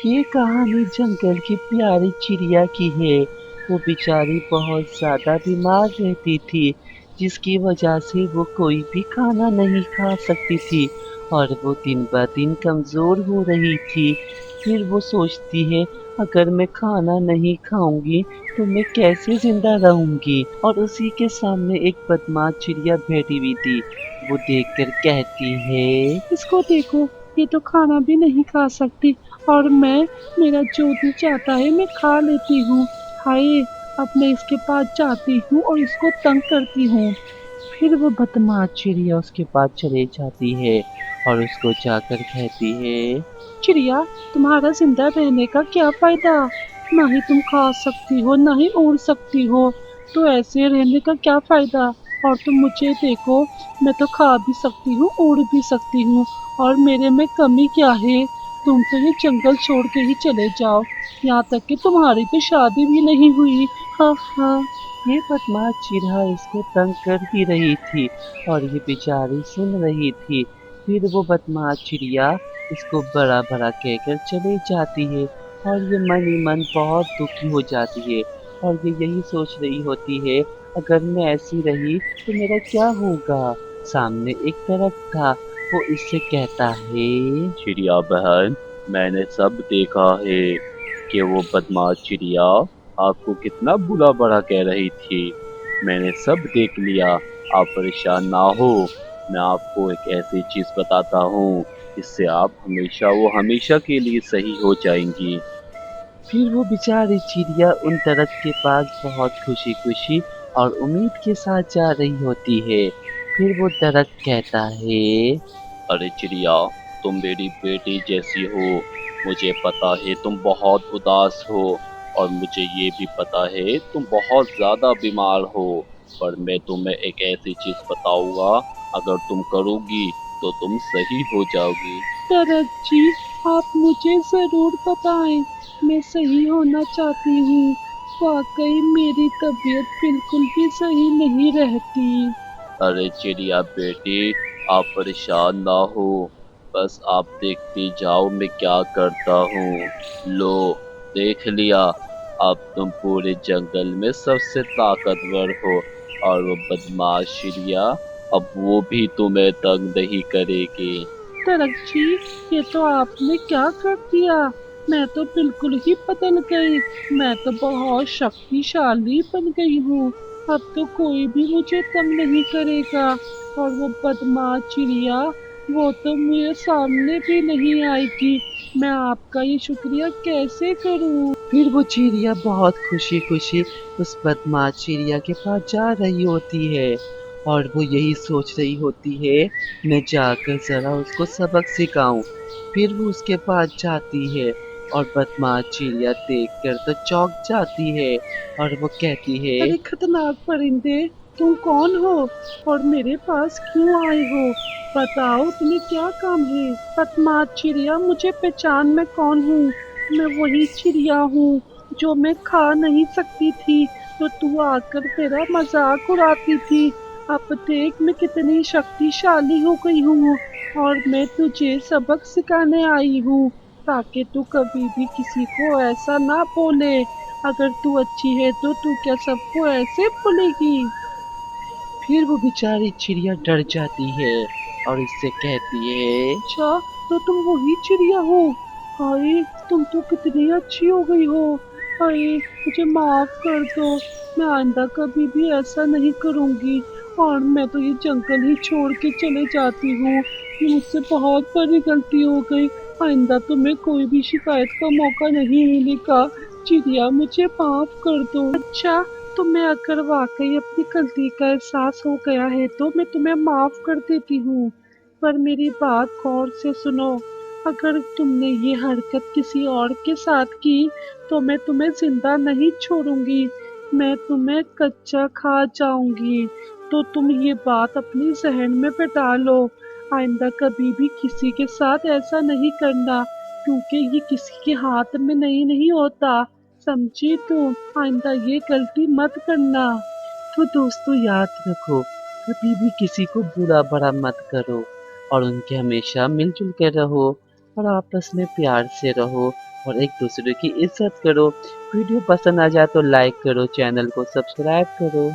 ये कहानी जंगल की प्यारी चिड़िया की है। वो बेचारी बहुत ज्यादा बीमार रहती थी, जिसकी वजह से वो कोई भी खाना नहीं खा सकती थी और वो दिन ब दिन कमजोर हो रही थी। फिर वो सोचती है, अगर मैं खाना नहीं खाऊंगी तो मैं कैसे जिंदा रहूंगी। और उसी के सामने एक बदमाश चिड़िया बैठी हुई थी। वो देखकर कहती है, इसको देखो, ये तो खाना भी नहीं खा सकती और मेरा जो दिल चाहता है मैं खा लेती हूँ। हाय, अब मैं इसके पास जाती हूँ और इसको तंग करती हूँ। फिर वो बदमाश चिड़िया उसके पास चले जाती है और उसको जाकर कहती है, चिड़िया, तुम्हारा जिंदा रहने का क्या फायदा? ना ही तुम खा सकती हो ना ही उड़ सकती हो, तो ऐसे रहने का क्या फायदा? और तुम मुझे देखो, मैं तो खा भी सकती हूँ उड़ भी सकती हूँ, और मेरे में कमी क्या है? तुम तो ये जंगल छोड़ के ही चले जाओ, यहाँ तक कि तुम्हारी तो शादी भी नहीं हुई। हाँ हाँ। ये बदमाश चिड़िया इसको तंग कर ही रही थी और ये बेचारी सुन रही थी। फिर वो बदमाश चिड़िया इसको बड़ा बड़ा कहकर चले जाती है और ये मन ही मन बहुत दुखी हो जाती है और ये यही सोच रही होती है, अगर मैं ऐसी रही तो मेरा क्या होगा। सामने एक दरख्त था, वो इससे कहता है, चिड़िया बहन, मैंने सब देखा है कि वो बदमाश चिड़िया आपको कितना बुरा भला कह रही थी। मैंने सब देख लिया। आप परेशान ना हो। मैं आपको एक ऐसी चीज बताता हूँ, इससे आप हमेशा के लिए सही हो जाएंगी। फिर वो बेचारी चिड़िया उन दरख्त के पास बहुत खुशी खुशी और उम्मीद के साथ जा रही होती है। फिर वो दरख्त कहता है, अरे चिड़िया, तुम मेरी बेटी जैसी हो। मुझे पता है तुम बहुत उदास हो, और मुझे ये भी पता है तुम बहुत ज्यादा बीमार हो। पर मैं तुम्हें एक ऐसी चीज बताऊंगा, अगर तुम करोगी तो तुम सही हो जाओगी। दरख्त जी, आप मुझे जरूर बताएं, मैं सही होना चाहती हूँ। वाकई मेरी तबीयत बिल्कुल भी सही नहीं रहती। अरे चिड़िया बेटी, आप परेशान ना हो। बस आप देखती जाओ मैं क्या करता हूँ। लो, देख लिया। अब तुम पूरे जंगल में सबसे ताकतवर हो, और वो बदमाश चिड़िया अब वो भी तुम्हें तंग नहीं करेगी। दरख्त जी, ये तो आपने क्या कर दिया? मैं तो बिल्कुल ही बदल गई। मैं तो बहुत शक्तिशाली बन गई हूँ। अब तो कोई भी मुझे तंग नहीं करेगा। और वो बदमाश चिड़िया, वो तो मेरे सामने भी नहीं आएगी। मैं आपका ये शुक्रिया कैसे करूँ? फिर वो चिड़िया बहुत खुशी खुशी उस बदमाश चिड़िया के पास जा रही होती है और वो यही सोच रही होती है, मैं जाकर जरा उसको सबक सिखाऊं। फिर वो उसके पास जाती है और बदमाश चिड़िया देखकर तो चौंक जाती है और वो कहती है, अरे खतरनाक परिंदे, तुम कौन हो और मेरे पास क्यों आए हो? बताओ, तुम्हें क्या काम है? बदमाश चिड़िया, मुझे पहचान मैं कौन हूँ? मैं वही चिड़िया हूँ जो मैं खा नहीं सकती थी, तो तू आकर मेरा मजाक उड़ाती थी। अब देख मैं कितनी शक्तिशाली हो गई हूँ, और मैं तुझे सबक सिखाने आई हूँ, ताकि तू कभी भी किसी को ऐसा ना बोले। अगर तू अच्छी है तो तू क्या सबको ऐसे बोलेगी? फिर वो बेचारी चिड़िया डर जाती है और इससे कहती है, अच्छा, तो तुम वही चिड़िया हो? हाय, तुम तो कितनी अच्छी हो गई हो। हाय, मुझे माफ कर दो, मैं आइंदा कभी भी ऐसा नहीं करूंगी, और मैं तो ये जंगल ही छोड़ के चले जाती हूँ। ये मुझसे बहुत बड़ी गलती हो गई। आइंदा तुम्हें कोई भी शिकायत का मौका नहीं मिलेगा। चिड़िया, मुझे माफ कर दो। अच्छा, तो मैं अगर वाकई अपनी गलती का एहसास हो गया है तो मैं तुम्हें माफ कर देती हूँ। पर मेरी बात गौर से सुनो, अगर तुमने ये हरकत किसी और के साथ की तो मैं तुम्हें जिंदा नहीं छोड़ूंगी, मैं तुम्हें कच्चा खा जाऊंगी। तो तुम ये बात अपनी जहन में बैठा लो। आइंदा कभी भी किसी के साथ ऐसा नहीं करना, क्योंकि ये किसी के हाथ में नहीं होता। समझी तू? आइंदा ये गलती मत करना। तो दोस्तों, याद रखो, कभी भी किसी को बुरा भला मत करो और उनके हमेशा मिलजुल कर रहो और आपस में प्यार से रहो। اور ایک دوسرے کی عزت کرو۔ ویڈیو پسند آ جائے تو لائک کرو، چینل کو سبسکرائب کرو۔